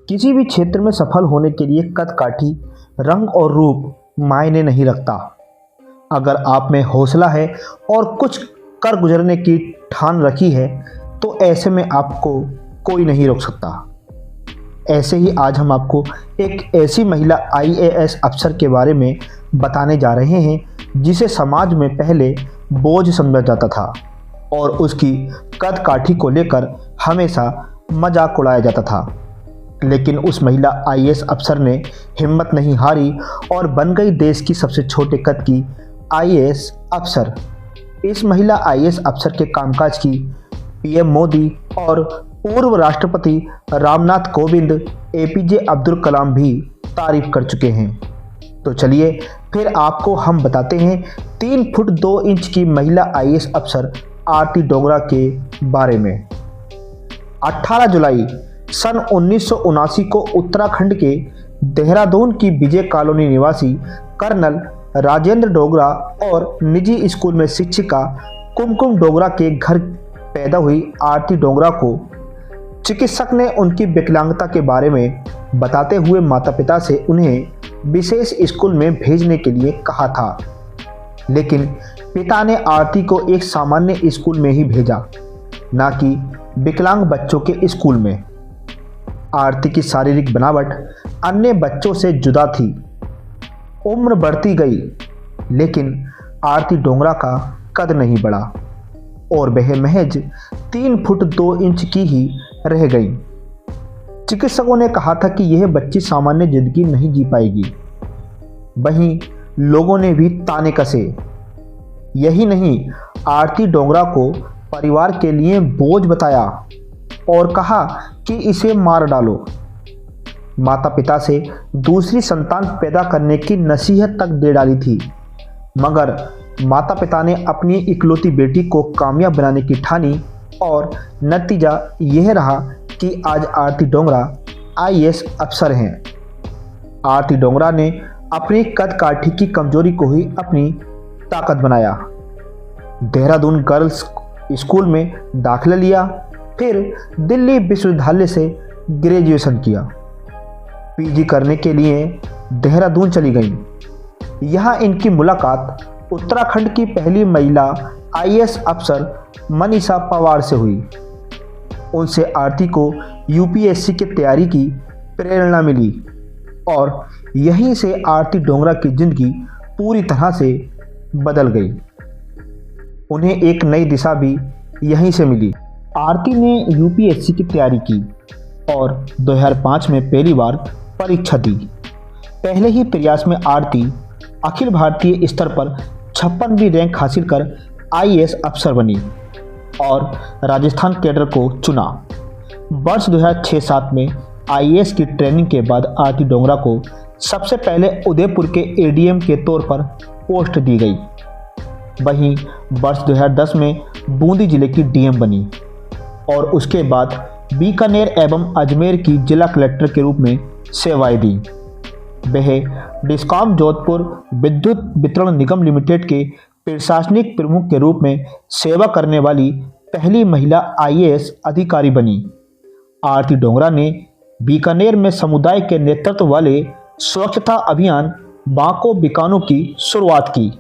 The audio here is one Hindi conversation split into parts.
किसी भी क्षेत्र में सफल होने के लिए कद काठी, रंग और रूप मायने नहीं रखता। अगर आप में हौसला है और कुछ कर गुजरने की ठान रखी है तो ऐसे में आपको कोई नहीं रोक सकता। ऐसे ही आज हम आपको एक ऐसी महिला IAS अफसर के बारे में बताने जा रहे हैं जिसे समाज में पहले बोझ समझा जाता था और उसकी कद काठी को लेकर हमेशा मजाक उड़ाया जाता था। लेकिन उस महिला IAS अफसर ने हिम्मत नहीं हारी और बन गई देश की सबसे छोटे कद की IAS अफसर। इस महिला IAS अफसर के कामकाज की PM मोदी और पूर्व राष्ट्रपति रामनाथ कोविंद APJ अब्दुल कलाम भी तारीफ कर चुके हैं। तो चलिए फिर आपको हम बताते हैं 3 फुट 2 इंच की महिला IAS अफसर आरती डोगरा के बारे में। 18 जुलाई सन 1979 को उत्तराखंड के देहरादून की विजय कॉलोनी निवासी कर्नल राजेंद्र डोगरा और निजी स्कूल में शिक्षिका कुमकुम डोगरा के घर पैदा हुई आरती डोगरा को चिकित्सक ने उनकी विकलांगता के बारे में बताते हुए माता पिता से उन्हें विशेष स्कूल में भेजने के लिए कहा था। लेकिन पिता ने आरती को एक सामान्य स्कूल में ही भेजा, ना कि विकलांग बच्चों के स्कूल में। आरती की शारीरिक बनावट अन्य बच्चों से जुदा थी। उम्र बढ़ती गई लेकिन आरती डोगरा का कद नहीं बढ़ा और वह महज 3 फुट 2 इंच की ही रह गई। चिकित्सकों ने कहा था कि यह बच्ची सामान्य जिंदगी नहीं जी पाएगी। वहीं लोगों ने भी ताने कसे। यही नहीं, आरती डोगरा को परिवार के लिए बोझ बताया और कहा कि इसे मार डालो। माता पिता से दूसरी संतान पैदा करने की नसीहत तक दे डाली थी, मगर माता पिता ने अपनी इकलौती बेटी को कामयाब बनाने की ठानी और नतीजा यह रहा कि आज आरती डोगरा IAS अफसर हैं। आरती डोगरा ने अपनी कद काठी की कमजोरी को ही अपनी ताकत बनाया। देहरादून गर्ल्स स्कूल में दाखिला लिया, फिर दिल्ली विश्वविद्यालय से ग्रेजुएशन किया। PG करने के लिए देहरादून चली गई। यहाँ इनकी मुलाकात उत्तराखंड की पहली महिला IAS अफसर मनीषा पवार से हुई। उनसे आरती को UPSC की तैयारी की प्रेरणा मिली और यहीं से आरती डोगरा की जिंदगी पूरी तरह से बदल गई। उन्हें एक नई दिशा भी यहीं से मिली। आरती ने UPSC की तैयारी की और 2005 में पहली बार परीक्षा दी। पहले ही प्रयास में आरती अखिल भारतीय स्तर पर 56वीं रैंक हासिल कर IAS अफसर बनी और राजस्थान कैडर को चुना। वर्ष 2006-07 में IAS की ट्रेनिंग के बाद आरती डोगरा को सबसे पहले उदयपुर के ADM के तौर पर पोस्ट दी गई। वहीं वर्ष 2010 में बूंदी जिले की DM बनी और उसके बाद बीकानेर एवं अजमेर की जिला कलेक्टर के रूप में सेवाएं दी। वह डिस्कॉम जोधपुर विद्युत वितरण निगम लिमिटेड के प्रशासनिक प्रमुख के रूप में सेवा करने वाली पहली महिला IAS अधिकारी बनी। आरती डोगरा ने बीकानेर में समुदाय के नेतृत्व वाले स्वच्छता अभियान बांको बीकानो की शुरुआत की।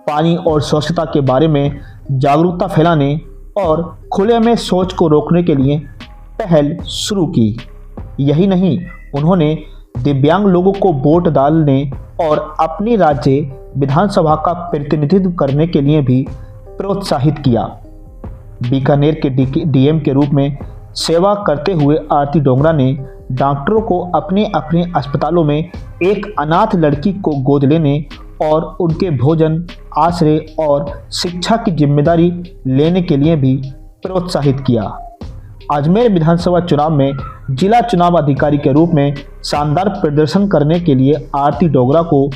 पानी और स्वच्छता के बारे में जागरूकता फैलाने और खुले में शौच को रोकने के लिए पहल शुरू की। यही नहीं, उन्होंने दिव्यांग लोगों को वोट डालने और अपनी राज्य विधानसभा का प्रतिनिधित्व करने के लिए भी प्रोत्साहित किया। बीकानेर के DM के रूप में सेवा करते हुए आरती डोगरा ने डॉक्टरों को अपने अपने अस्पतालों में एक अनाथ लड़की को गोद लेने और उनके भोजन, आश्रय और शिक्षा की जिम्मेदारी लेने के लिए भी प्रोत्साहित किया। अजमेर विधानसभा चुनाव में जिला चुनाव अधिकारी के रूप में शानदार प्रदर्शन करने के लिए आरती डोगरा को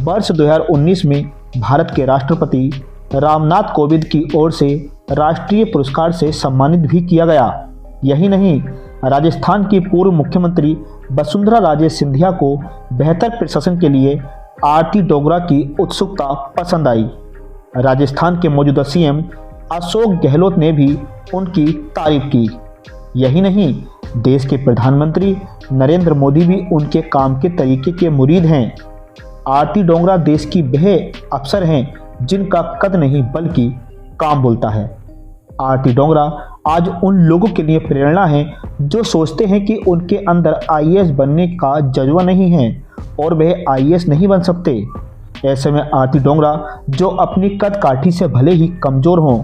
वर्ष 2019 में भारत के राष्ट्रपति रामनाथ कोविंद की ओर से राष्ट्रीय पुरस्कार से सम्मानित भी किया गया। यही नहीं, राजस्थान की पूर्व मुख्यमंत्री वसुंधरा राजे सिंधिया को बेहतर प्रशासन के लिए आरती डोगरा की उत्सुकता पसंद आई। राजस्थान के मौजूदा CM अशोक गहलोत ने भी उनकी तारीफ की। यही नहीं, देश के प्रधानमंत्री नरेंद्र मोदी भी उनके काम के तरीके के मुरीद हैं। आरती डोंगरा देश की वह अफसर हैं जिनका कद नहीं बल्कि काम बोलता है। आरती डोंगरा आज उन लोगों के लिए प्रेरणा है जो सोचते हैं कि उनके अंदर आईएएस बनने का जज्बा नहीं है और वह आईएएस नहीं बन सकते। ऐसे में आरती डोंगरा जो अपनी कद काठी से भले ही कमज़ोर हों,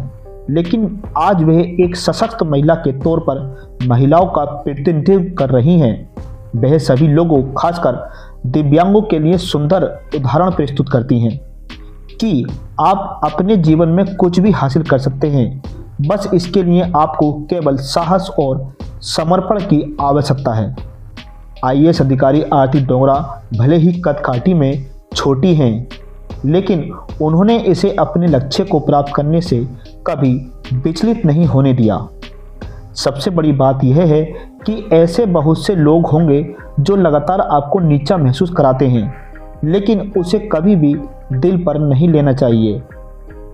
लेकिन आज वह एक सशक्त महिला के तौर पर महिलाओं का प्रतिनिधित्व कर रही हैं। वह सभी लोगों, खासकर दिव्यांगों के लिए सुंदर उदाहरण प्रस्तुत करती हैं कि आप अपने जीवन में कुछ भी हासिल कर सकते हैं। बस इसके लिए आपको केवल साहस और समर्पण की आवश्यकता है। आईएएस अधिकारी आरती डोंगरा भले ही कदकाठी में छोटी हैं, लेकिन उन्होंने इसे अपने लक्ष्य को प्राप्त करने से कभी विचलित नहीं होने दिया। सबसे बड़ी बात यह है कि ऐसे बहुत से लोग होंगे जो लगातार आपको नीचा महसूस कराते हैं, लेकिन उसे कभी भी दिल पर नहीं लेना चाहिए।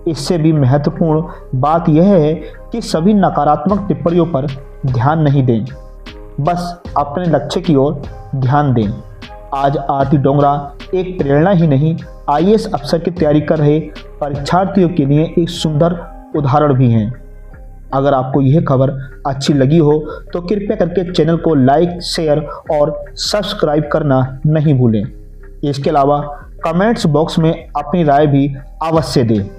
इससे भी महत्वपूर्ण बात यह है कि सभी नकारात्मक टिप्पणियों पर ध्यान नहीं दें, बस अपने लक्ष्य की ओर ध्यान दें। आज आरती डोंगरा एक प्रेरणा ही नहीं, आईएएस अफसर की तैयारी कर रहे परीक्षार्थियों के लिए एक सुंदर उदाहरण भी हैं। अगर आपको यह खबर अच्छी लगी हो तो कृपया करके चैनल को लाइक, शेयर और सब्सक्राइब करना नहीं भूलें। इसके अलावा कमेंट्स बॉक्स में अपनी राय भी अवश्य दें।